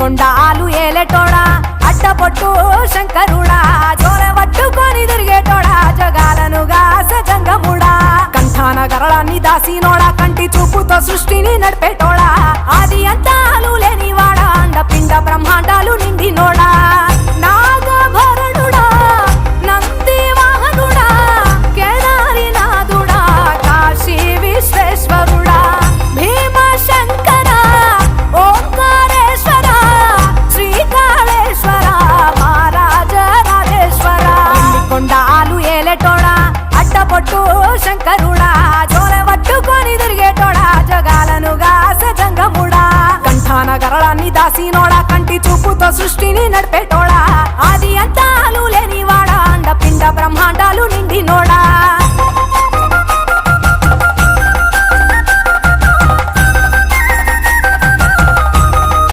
కొండాలు ఏలేటోడా అడ్డపొట్టు శంకరుడా జోల పట్టుకొని తిరిగేటోడా జగాలను గాస జంగముడా కంఠాన గరళాన్ని దాసినోడా కంటి చూపుతో సృష్టిని నడిపేటోడా ఆది అంతాలు లేనివాడా అండపిండ బ్రహ్మాండాలు నిండినోడా నాగభరణుడా నంది వాహనుడా కేదారినాథుడా కాశీ విశ్వేశ్వరుడా భీమ శంకర ఓంకారేశ్వర శ్రీకాళేశ్వర మహారాజ రాజేశ్వర కొండాలు ఏలేటోడా అడ్డపొట్టు శంకరుడా జోల పట్టుకొని తిరిగేటోడా జగాలను గాస జంగముడా కంఠాన గరళాన్ని దాసినోడా కంటి చూపుతో సృష్టిని నడిపేటోడా ఆది అంతాలు లేనివాడా అండపిండ బ్రహ్మాండాలు నిండినోడా